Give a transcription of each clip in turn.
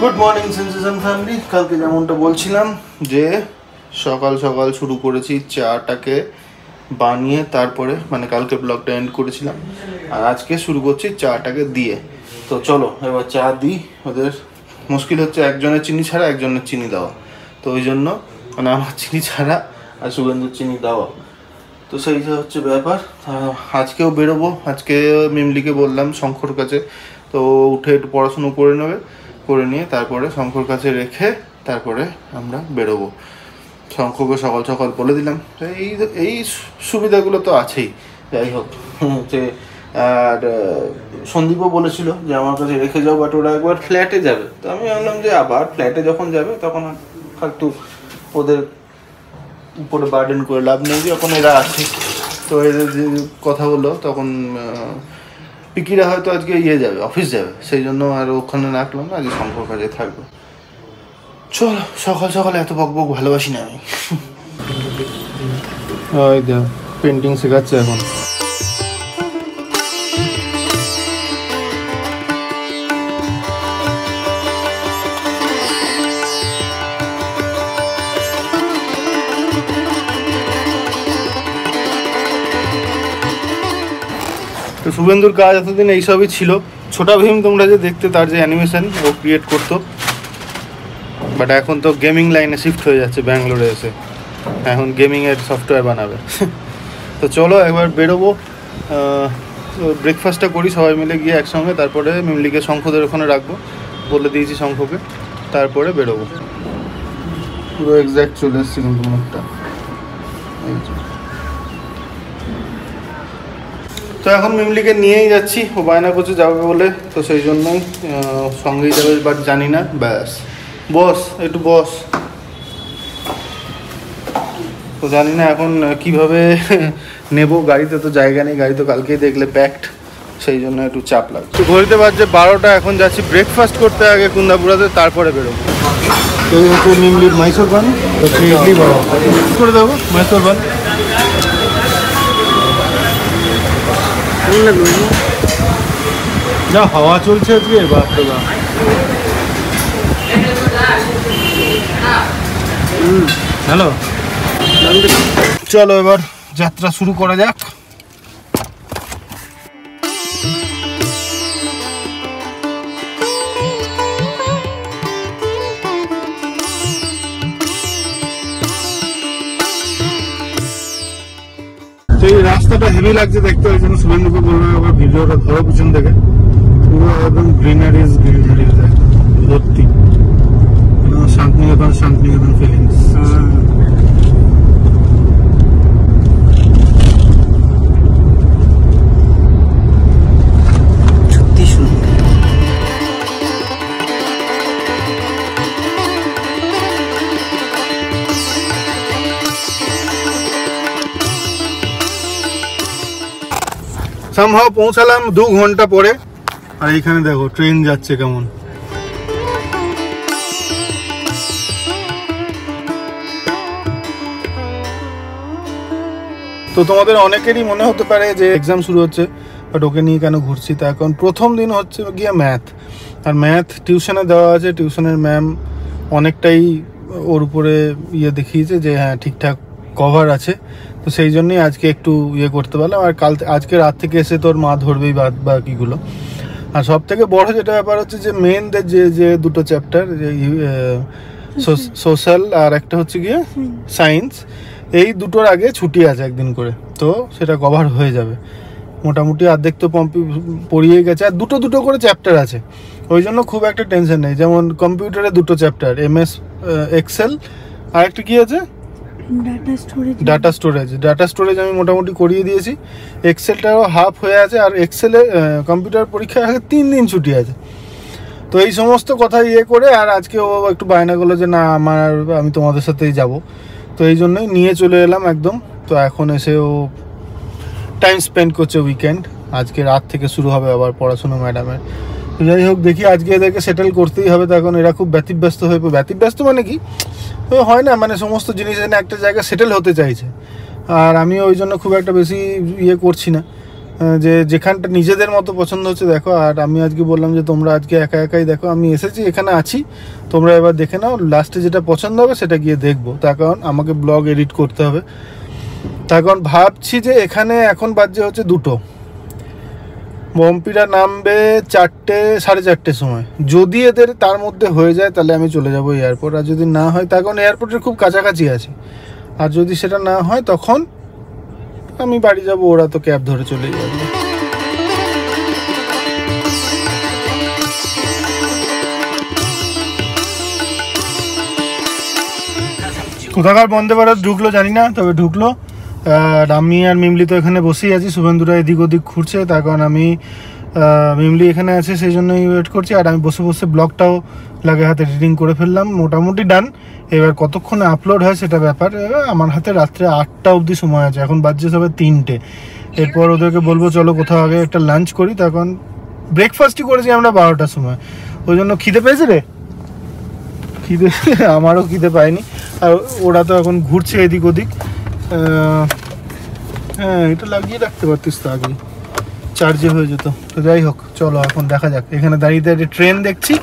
Good morning sensation family. কালকে যেমনটা বলছিলাম যে সকাল সকাল শুরু করেছি চাটাকে বানিয়ে, তারপরে মানে কালকে ব্লগটা এন্ড করেছিলাম, আর আজকে শুরু করছি চাটাকে দিয়ে। তো চলো এবার চা দিই। ওদের মুশকিল হচ্ছে একজনের চিনি ছাড়া একজনের চিনি দেওয়া, তো ওই জন্য মানে আমার চিনি ছাড়া আর শুভেন্দুর চিনি দেওয়া, তো সেই হচ্ছে ব্যাপার। আজকেও বেরোবো। আজকে মিমলিকে বললাম শঙ্কর কাছে, তো উঠে একটু পড়াশুনো করে নেবে, করে নিয়ে তারপরে শঙ্কর কাছে রেখে তারপরে আমরা বেরোবো। শঙ্করকে সকাল সকাল বলে দিলাম। এই সুবিধাগুলো তো আছেই। যাই হোক, যে আর সন্দীপও বলেছিল যে আমার কাছে রেখে যাও, বাট ওরা একবার ফ্ল্যাটে যাবে। তো আমি ভাবলাম যে আবার ফ্ল্যাটে যখন যাবে তখন একটু ওদের উপরে বার্ডেন করে লাভ নেই, যখন এরা আছে। তো এদের যে কথা বললো তখন পিকিরা হয়তো আজকে যাবে, অফিস যাবে, সেই জন্য আর ওখানে রাখলাম না, আজকে শঙ্কর কাজে থাকবে। চলো, সকাল সকাল এত বক বক ভালোবাসি না আমি। ওই দেখ পেন্টিং শেখাচ্ছে এখন। তো শুভেন্দুর কাজ এতদিন এইসবই ছিল। ছোটা ভীম তোমরা যে দেখতে, তার যে অ্যানিমেশন ও ক্রিয়েট করতো, বাট এখন তো গেমিং লাইনে শিফট হয়ে যাচ্ছে ব্যাঙ্গালোরে এসে, এখন গেমিংয়ের সফটওয়্যার বানাবে। তো চলো একবার বেরোবো, ব্রেকফাস্টটা করি সবাই মিলে গিয়ে একসঙ্গে, তারপরে মিমলিকে শঙ্খদের ওখানে রাখবো, বলে দিয়েছি শঙ্খকে, তারপরে বেরোবো। পুরো এক্স্যাক্ট চলে এসেছি কিন্তু একটা। তো এখন মিমলিকে নিয়েই যাচ্ছি, ও বায়না করছে যাবে বলে, তো সেই জন্যই সঙ্গেই যাবে, বাট জানি না। ব্যাস বস, একটু বস। তো জানি না এখন কিভাবে নেব, গাড়িতে তো জায়গা নেই, গাড়ি তো কালকেই দেখলে প্যাকড, সেই জন্য একটু চাপ লাগছে। তো ঘড়িতে বাজছে 12টা, এখন যাচ্ছি ব্রেকফাস্ট করতে আগে কুন্দাপুরাতে, তারপরে বেরোবো। তো এই হচ্ছে মিমলির মাইসোর বান, তো ইডলি বড় করে দেবো মাইসোর বান। যা হাওয়া চলছে আজকে, বাপরে বাপ। হ্যালো, চলো এবার যাত্রা শুরু করা যাক। তো এই রাস্তাটা হেভি লাগছে দেখতে, ওই জন্য শুভেন্দুকে বললাম আবার ভিডিওটা ধরো পিছন থেকে। পুরো একদম গ্রিনারিজ ভর্তি, শান্তিনিকেতন ফিলিংস। সত্যি সুন্দর। সামহাও পৌঁছালাম 2 ঘন্টা পরে, আর এইখানে দেখো ট্রেন যাচ্ছে কেমন। তো তোমাদের অনেকেরই মনে হতে পারে যে এক্সাম শুরু হচ্ছে, বাট ওকে নিয়ে কেন ঘুরছি। তা এখন প্রথম দিন হচ্ছে গিয়ে ম্যাথ, আর ম্যাথ টিউশনে দেওয়া আছে। টিউশনের ম্যাম অনেকটাই ওর উপরে দেখিয়েছে যে হ্যাঁ ঠিকঠাক কভার আছে, তো সেই জন্যই আজকে একটু করতে পারলাম। আর আজকে রাত থেকে এসে তোর মা ধরবেই বাকিগুলো। আর সব থেকে বড় যেটা ব্যাপার হচ্ছে যে মেনদের যে দুটো চ্যাপ্টার, সোশ্যাল আর একটা হচ্ছে গিয়ে সায়েন্স, এই দুটোর আগে ছুটি আছে একদিন করে, তো সেটা কভার হয়ে যাবে মোটামুটি। অর্ধেক তো পড়িয়ে গেছে, আর দুটো করে চ্যাপ্টার আছে, ওই জন্য খুব একটা টেনশন নেই। যেমন কম্পিউটারে 2টো চ্যাপ্টার, MS এক্সেল, আর একটা কি আছে ডাটা স্টোরেজ আমি মোটামুটি করিয়ে দিয়েছি। এক্সেলটাও হাফ হয়ে আছে, আর এক্সেলে কম্পিউটার পরীক্ষার আগে 3 দিন ছুটি আছে। তো এই সমস্ত কথা করে, আর আজকে ও একটু বায়না করলো যে না আমি তোমাদের সাথেই যাব, তো এই জন্যই নিয়ে চলে এলাম একদম। তো এখন এসে ও টাইম স্পেন্ড করছে উইকেন্ড। আজকে রাত থেকে শুরু হবে আবার পড়াশোনা ম্যাডামের। তো যাই হোক, দেখি আজকে এদেরকে সেটেল করতেই হবে। তো এখন এরা খুব ব্যতিব্যস্ত ব্যতিব্যস্ত মানে কি হয় না, মানে সমস্ত জিনিস এনে একটা জায়গায় সেটেল হতে চাইছে, আর আমি ওই জন্য খুব একটা বেশি করছি না। যে যেখানটা নিজেদের মতো পছন্দ হচ্ছে দেখো। আর আমি আজকে বললাম যে তোমরা আজকে একা একাই দেখো, আমি এসেছি এখানে আছি, তোমরা এবার দেখে নাও, লাস্টে যেটা পছন্দ হবে সেটা গিয়ে দেখবো। তার কারণ আমাকে ব্লগ এডিট করতে হবে। তার কারণ ভাবছি যে এখানে এখন বাজে হচ্ছে 2টো, পম্পিরা নামবে 4টে 4:30 সময়। যদি এদের তার মধ্যে হয়ে যায় তাহলে আমি চলে যাব এয়ারপোর্ট, আর যদি না হয় তার কারণ এয়ারপোর্টের খুব কাছাকাছি আছে, আর যদি সেটা না হয় তখন আমি বাড়ি যাব, ওরা তো ক্যাব ধরে চলে যাবে। কোথাকার বন্দে ভারত ঢুকলো জানি না, তবে ঢুকলো। আমি আর মিমলি তো এখানে বসেই আছি, শুভেন্দুরা এদিক ওদিক ঘুরছে, তার কারণ আমি মিমলি এখানে আছে সেই জন্যই ওয়েট করছি। আর আমি বসে বসে ব্লগটাও লাগে হাতে এডিটিং করে ফেললাম, মোটামুটি ডান। এবার কতক্ষণে আপলোড হয় সেটা ব্যাপার। আমার হাতে রাত্রে 8টা অবধি সময় আছে, এখন বাজছে সবে 3টে। এরপর ওদেরকে বলবো চলো কোথাও আগে একটা লাঞ্চ করি, তখন ব্রেকফাস্টই করেছি আমরা 12টার সময়। ওই জন্য খিদে পেয়েছে রে, খিদে আমারও খিদে পায়নি। আর ওরা তো এখন ঘুরছে এদিক ওদিক। হ্যাঁ, এটা লাগিয়ে রাখতে পারতিস তো আগে, চার্জে হয়ে যেত। তো যাই হোক, চলো এখন দেখা যাক। এখানে দাঁড়িয়ে দাঁড়িয়ে ট্রেন দেখছি,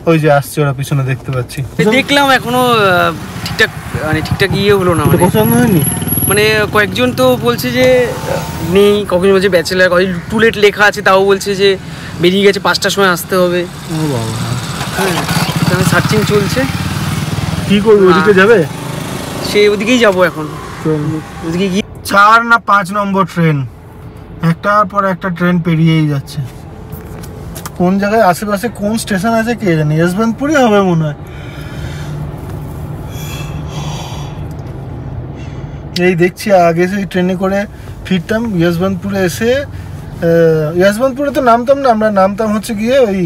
ওই যে আসছে ওরা পিছনে দেখতে পাচ্ছি। দেখলাম এখনো ঠিকঠাক ইয়ে হলো না, পছন্দ হয়নি। মানে কয়েকজন তো বলছে যে নেই, কখন বলছে ব্যাচেলার, টুলেট লেখা আছে তাও বলছে যে বেরিয়ে গেছে 5টার সময় আসতে হবে। ও বাবা, হ্যাঁ, সার্চিং চলছে। কি করবো, ওদিকে যাবে? সে ওদিকেই যাবো এখন। ওদিকে গিয়ে 4 না 5 নম্বর ট্রেন, একটার পর একটা ট্রেন পেরিয়েই যাচ্ছে। কোন জায়গায় আশেপাশে কোন স্টেশন আছে কে জানি, যশবন্তপুরই হবে মনে হয়। এই দেখছি আগে সেই ট্রেনে করে ফিরতাম যশবন্তপুরে, এসে যশবন্তপুরে তো নামতাম না, আমরা নামতাম হচ্ছে গিয়ে ওই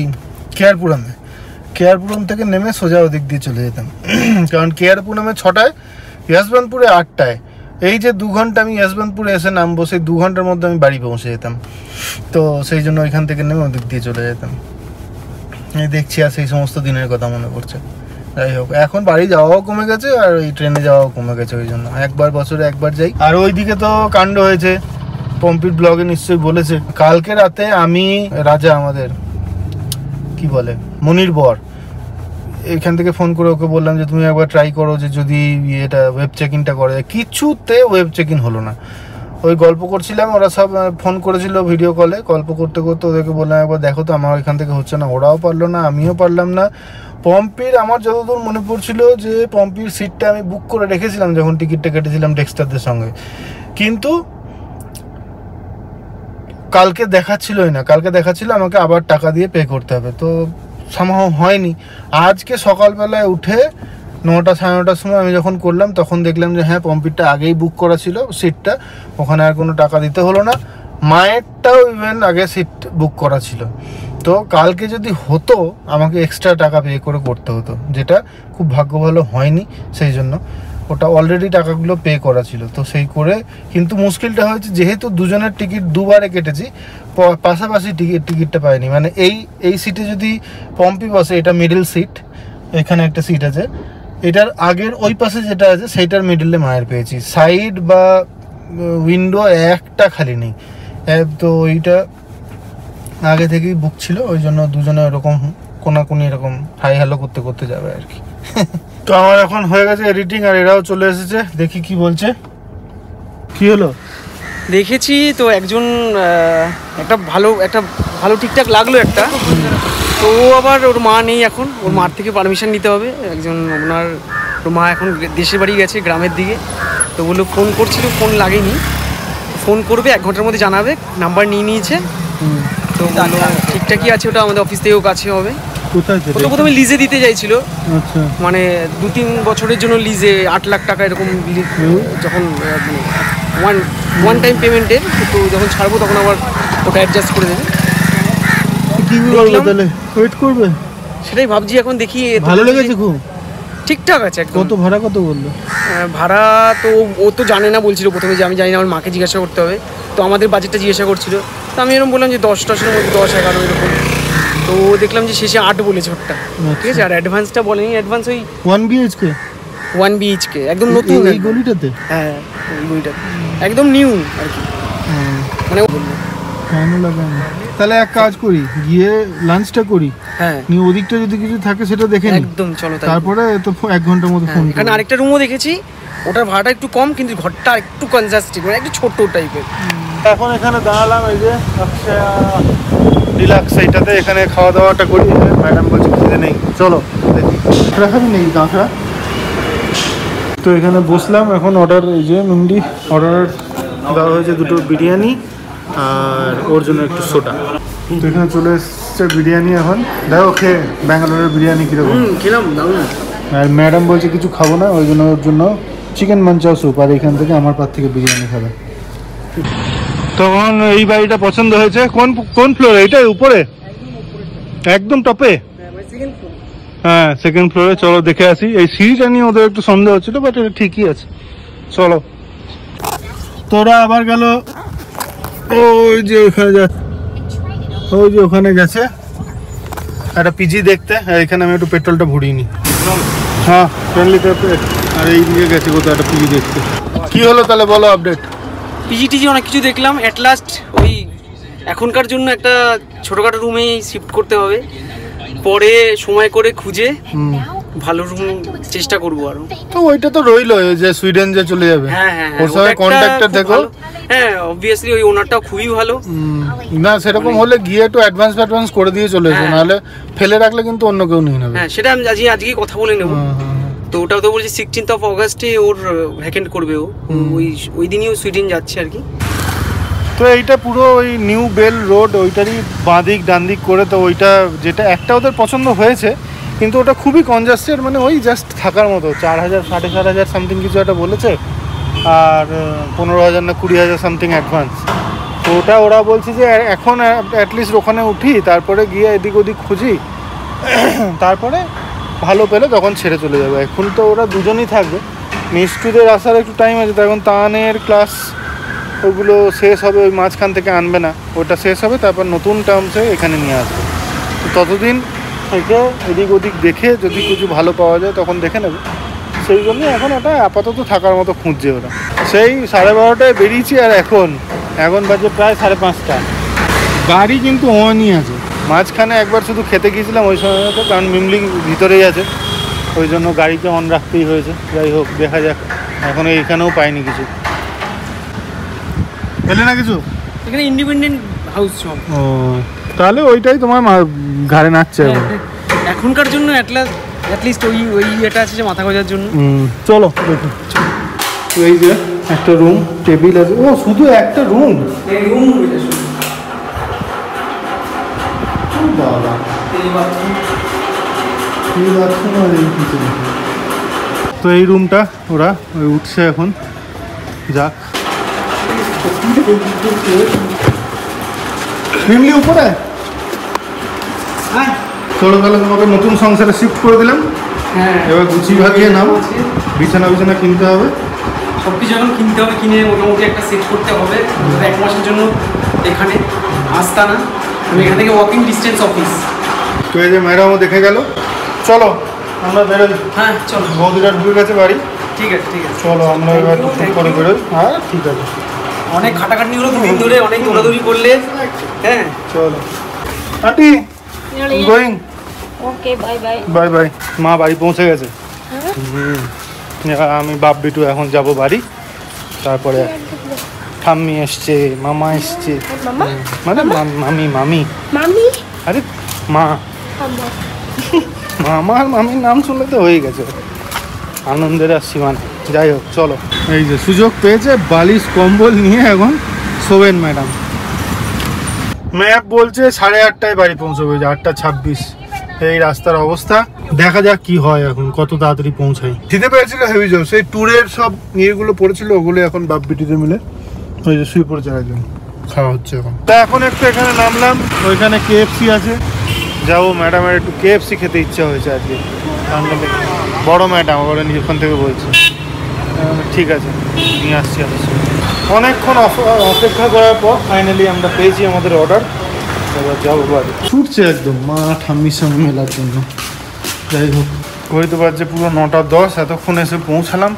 কেয়ারপুরামে। কেয়ারপুরম থেকে নেমে সোজা ওদিক দিয়ে চলে যেতাম, কারণ কেয়ারপুরমে 6টায়, যশবন্তপুরে 8টায়। এই যে 2 ঘন্টা আমি যশবন্তপুরে এসে নামবো, সেই 2 ঘন্টার মধ্যে আমি বাড়ি পৌঁছে যেতাম। তো সেই জন্য ওইখান থেকে নেমে ওদিক দিয়ে চলে যেতাম। এই দেখছি আর সেই সমস্ত দিনের কথা মনে পড়ছে। যাই হোক, এখন বাড়ি যাওয়াও কমে গেছে আর ওই ট্রেনে যাওয়াও কমে গেছে, ওই জন্য একবার বছরে একবার যাই। আর ওইদিকে তো কাণ্ড হয়েছে, পম্পির ব্লগে নিশ্চয়ই বলেছে, কালকে রাতে আমি রাজা, আমাদের কি বলে মনির বর, এখান থেকে ফোন করে ওকে বললাম যে তুমি একবার ট্রাই করো যে যদি এটা ওয়েব চেক ইনটা করে। কিছুতে ওয়েব চেক ইন হলো না। ওই গল্প করছিলাম, ওরা সব ফোন করেছিল ভিডিও কলে, গল্প করতে করতে ওদেরকে বললাম একবার দেখো তো, আমার এখান থেকে হচ্ছে না। ওরাও পারলো না, আমিও পারলাম না। পম্পির আমার যতদূর মনে পড়ছিল যে পম্পির সিটটা আমি বুক করে রেখেছিলাম যখন টিকিটটা কেটেছিলাম ডেক্সটারদের সঙ্গে, কিন্তু কালকে দেখাচ্ছিলই না। কালকে দেখাচ্ছিল আমাকে আবার টাকা দিয়ে পে করতে হবে, তো সামহাও হয়নি। আজকে সকালবেলায় উঠে 9টা 9:30টার সময় আমি যখন করলাম, তখন দেখলাম যে হ্যাঁ পম্পিরটা আগেই বুক করা ছিল সিটটা, ওখানে আর কোনো টাকা দিতে হলো না। মায়েরটাও ইভেন আগে সিট বুক করা ছিল। তো কালকে যদি হতো আমাকে এক্সট্রা টাকা পে করে করতে হতো, যেটা খুব ভাগ্য ভালো হয়নি। সেই জন্য ওটা অলরেডি টাকাগুলো পে করা ছিল, তো সেই করে। কিন্তু মুশকিলটা হয়েছে যেহেতু দুজনের টিকিট দুবারে কেটেছি, পাশাপাশি টিকিটটা পাইনি। মানে এই সিটে যদি পম্পি বসে, এটা মিডল সিট, এখানে একটা সিট আছে, এটার আগের ওই পাশে যেটা আছে সেইটার মিডলে মায়ের পেয়েছি, সাইড বা উইন্ডো একটা খালি নেই। তো ওইটা আগে থেকেই বুক ছিল, ওই জন্য দুজনে ওরকম কোনাকুনি এরকম হাই হ্যালো করতে করতে যাবে আর কি। তো আমার এখন হয়ে গেছে এডিটিং, আর এরাও চলে এসেছে, দেখি কি বলছে। কি হলো দেখেছি তো, একজন একটা ভালো ঠিকঠাক লাগলো একটা। তো ও আবার ওর মা নেই এখন, ওর মার থেকে পারমিশন নিতে হবে। ওর মা এখন দেশের বাড়ি গেছে গ্রামের দিকে, তো বললো ফোন করছিল, ফোন লাগেনি, ফোন করবে 1 ঘন্টার মধ্যে জানাবে, নাম্বার নিয়ে নিয়েছে। তো ঠিকঠাকই আছে, ওটা আমাদের অফিস থেকেও কাছে হবে। তো প্রথমে লিজে দিতে চাইছিল, মানে 2-3 বছরের জন্য লিজে 8 লাখ টাকা এরকম, যখন ওয়ান টাইম পেমেন্টের। তো যখন ছাড়বো তখন আবার ওটা অ্যাডজাস্ট করে দেবে। ওয়েট করবে, সেটাই ভাবছি এখন। দেখি, ভালো লেগেছে খুব, ঠিকঠাক আছে। কত ভাড়া কত বললো? ভাড়া তো ও তো জানে না, বলছিল প্রথমে যে আমি জানি না, আমার মাকে জিজ্ঞাসা করতে হবে। তো আমাদের বাজেটটা জিজ্ঞাসা করছিল, তো আমি এরকম বললাম যে 10-10 মধ্যে 10-11 এরকম। তো দেখলাম যে শেষে 8 বলেছে ওটা, ঠিক আছে। আর অ্যাডভান্সটা বলেনি, অ্যাডভান্স ওই 1 BHK একদম নতুন এই গলিটাতে। হ্যাঁ, এই গলিটাতে একদম নিউ আর কি। মানে কেন লাগানো? তাহলে এক কাজ করি, গিয়ে লাঞ্চটা করি, হ্যাঁ নিয়ে ওদিকটা যদি কিছু থাকে সেটা দেখে নিই, একদম চলো তাই। তারপরে তো 1 ঘন্টার মতো ফোন। এখানে আরেকটা রুমও দেখেছি, ওটার ভাড়াটা একটু কম, কিন্তু ঘরটা একটু কনজাস্টেড, মানে একটু ছোট টাইপের। এখন এখানে দাঁড়ালাম এই যে ডিলাক্স এইটাতে, এখানে খাওয়া দাওয়াটা করি। ম্যাডাম বলছে খিদে নেই, চলো দেখি খাবি নেই কাঁকড়া। তো এখানে বসলাম, এখন অর্ডার, এই যে মিন্ডি অর্ডার দেওয়া হয়েছে 2টো বিরিয়ানি আর ওর জন্য একটু সোডা। তো এখানে চলে এসছে বিরিয়ানি। এখন দেখো খেয়ে ব্যাঙ্গালোরের বিরিয়ানি কীরকম। খেলাম দারুণ। আর ম্যাডাম বলছে কিছু খাবো না, ওই জন্য ওর জন্য চিকেন মাঞ্চাও স্যুপ, আর এখান থেকে আমার পার থেকে বিরিয়ানি খাবে। তখন এই বাড়িটা পছন্দ হয়েছে। কোন ফ্লোরে? এইটাই উপরে একদম টপে? হ্যাঁ, সেকেন্ড ফ্লোরে। চলো দেখে আসি। এই সিঁড়িটা নিয়ে ওদের একটু সন্দেহ হচ্ছিল, বাট এটা ঠিকই আছে। চলো। তোরা আবার গেল ওই যে ওখানে যাচ্ছে, ওই যে ওখানে গেছে একটা পিজি দেখতে। এখানে আমি একটু পেট্রোলটা ভরিয়ে নিই। হ্যাঁ, 10 লিটার। আর এই দিকে গেছে কোথাও একটা পিজি দেখতে। কি হলো তাহলে বলো আপডেট। পিজিটিজি অনেক কিছু দেখলাম, অ্যাট লাস্ট ওই এখনকার জন্য একটা ছোটোখাটো রুমেই শিফট করতে হবে, পরে সময় করে খুঁজে ভালো রুম চেষ্টা করবো আরো। তো ওইটা তো রইলো, যে সুইডেন যে চলে যাবে। হ্যাঁ হ্যাঁ, ওর সঙ্গে কন্ট্যাক্টটা দেখো। হ্যাঁ অবভিয়াসলি ওই ওনারটাও খুবই ভালো। না সেরকম হলে গিয়ে একটু অ্যাডভান্স করে দিয়ে চলে এসো, নাহলে ফেলে রাখলে কিন্তু অন্য কেউ নিয়ে নেবে। হ্যাঁ সেটা আমি আজকে কথা বলে নেবো। তো ওটাও তো বলছি 16th of August or vacant করবে ও, ওই দিনই ও সুইডেন যাচ্ছে আর কি। তো এইটা পুরো ওই নিউ বেল রোড, ওইটারই বাঁদিক ডানদিক করে। তো ওইটা যেটা একটা ওদের পছন্দ হয়েছে, কিন্তু ওটা খুবই কনজাস্টেড, মানে ওই জাস্ট থাকার মতো। 4,000 4,500 সামথিং কিছু একটা বলেছে, আর 15,000 না 20,000 সামথিং অ্যাডভান্স। তো ওটা ওরা বলছে যে এখন অ্যাটলিস্ট ওখানে উঠি, তারপরে গিয়ে এদিক ওদিক খুঁজি, তারপরে ভালো পেলে তখন ছেড়ে চলে যাবে। এখন তো ওরা দুজনই থাকবে, মিষ্টুদের আসার একটু টাইম আছে। তো এখন তানের ক্লাস ওগুলো শেষ হবে, ওই মাঝখান থেকে আনবে না, ওটা শেষ হবে, তারপর নতুন টার্মসে এখানে নিয়ে আসবে। তো ততদিন থেকে এদিক ওদিক দেখে যদি কিছু ভালো পাওয়া যায় তখন দেখে নেবে। সেই জন্যই এখন ওটা আপাতত থাকার মতো খুঁজছে ওরা। সেই 12:30টায় বেরিয়েছি, আর এখন বাজে প্রায় 5:30। গাড়ি কিন্তু অনই আছে। মাঝখানে একবার শুধু খেতে গিয়েছিলাম ওই সময়তে, কারণ মিমলি ভিতরেই আছে, ওই জন্য গাড়িকে অন রাখতেই হয়েছে। যাই হোক, দেখা যাক। এখন এইখানেও পাইনি কিছু। পেলে না কিছু? এখানে ইন্ডিপেন্ডেন্ট হাউস সব। ও, তাহলে ওইটাই তোমার ঘাড়ে নাচছে এখনকার জন্য অ্যাটলিস্ট ওই এটা আছে যে মাথা গোজার জন্য। চলো দেখি। এই যে একটা রুম, টেবিল আছে। ও, শুধু একটা রুম? তো এই রুমটা ওরা ওই উঠছে এখন, যাক। ফ্যামিলি উপরে। চলো তাহলে তোমাকে নতুন সংসারে শিফট করে দিলাম। হ্যাঁ, এবার গুছিয়ে ভাগিয়ে নাও, বিছানা কিনতে হবে, সব কিছু এখন কিনতে হবে, কিনে মোটামুটি একটা সেট করতে হবে। 1 মাসের জন্য এখানে আস্তানা, আমি এখান থেকে ওয়াকিং ডিস্টেন্স অফিস। তো এই যে ম্যাডামও দেখে গেল। চলো আমরা বেরোই। হ্যাঁ চলো, বৌদিরা ঢুকে গেছে বাড়ি। ঠিক আছে ঠিক আছে, চলো আমরা এবার টুক করে বেরোই। হ্যাঁ ঠিক আছে। অনেক খাটাখাটনি হলো, 2 দিন ধরে অনেক দৌড়াদৌড়ি করলে। হ্যাঁ চলো আন্টি, গোয়িং। ওকে, বাই বাই। Bye bye. মা বাড়ি পৌঁছে গেছে। আমি বাপ বিটু এখন যাব বাড়ি। তারপরে ঠাম্মি এসছে, মামা এসছে, মানে মামি মামি মামি, আরে মা, মামা আর মামির নাম শুনলে তো হয়ে গেছে, আনন্দের আর সীমা নেই। যাই হোক চলো। এই যে সুযোগ পেয়েছে, বালিশ কম্বল নিয়ে এখন শোবেন ম্যাডাম। ম্যাপ বলছে 8:30টায় বাড়ি পৌঁছবে, 8:26। এই রাস্তার অবস্থা, দেখা যাক কি হয় এখন, কত তাড়াতাড়ি পৌঁছাই। খিদে পেয়েছিল হেভি জোর, সেই ট্যুরের সব ইয়েগুলো পড়েছিল, ওগুলো এখন বাপ বিটিতে মিলে ওই যে শুয়ে পড়েছে একজন, খাওয়া হচ্ছে এখন। তা এখন একটু এখানে নামলাম, ওইখানে KFC আছে, যাবো। ম্যাডামের একটু KFC খেতে ইচ্ছা হয়েছে আজকে। বড় ম্যাডাম ওরা ওখান থেকে বলছে, ঠিক আছে নিয়ে আসছি। অনেকক্ষণ অপেক্ষা করার পর ফাইনালি আমরা পেয়েছি আমাদের অর্ডার। এবার যাবো বাড়ি। ছুটছে একদম মা ঠাম্মির সঙ্গে মেলার জন্য। যাই হোক, ঘড়িতে বাজছে পুরো 9:10। এতক্ষণ এসে পৌঁছালাম।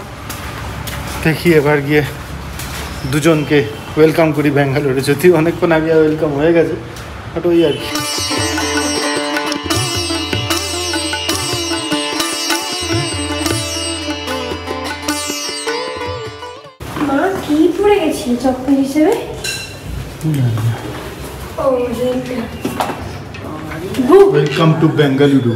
দেখি এবার গিয়ে দুজনকে ওয়েলকাম করি ব্যাঙ্গালোরে, যদি অনেকক্ষণ আগে ওয়েলকাম হয়ে গেছে, বাট ওই আর কি। মা কি পড়ে গেছিল চপ্পল হিসেবে? ও এইটা। Welcome to Bengaluru.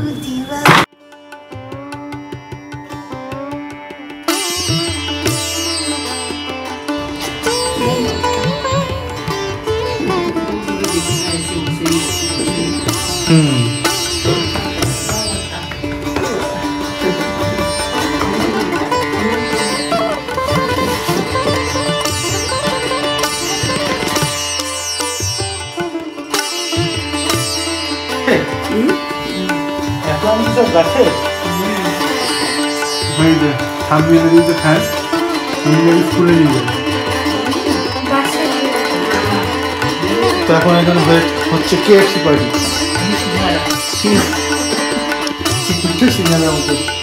সব গাছে থামবি দিতে খায়, স্কুলে নিয়ে যাবে। তো এখন এখানে হচ্ছে KFC পার্টি, সিঙ্গারের মতো।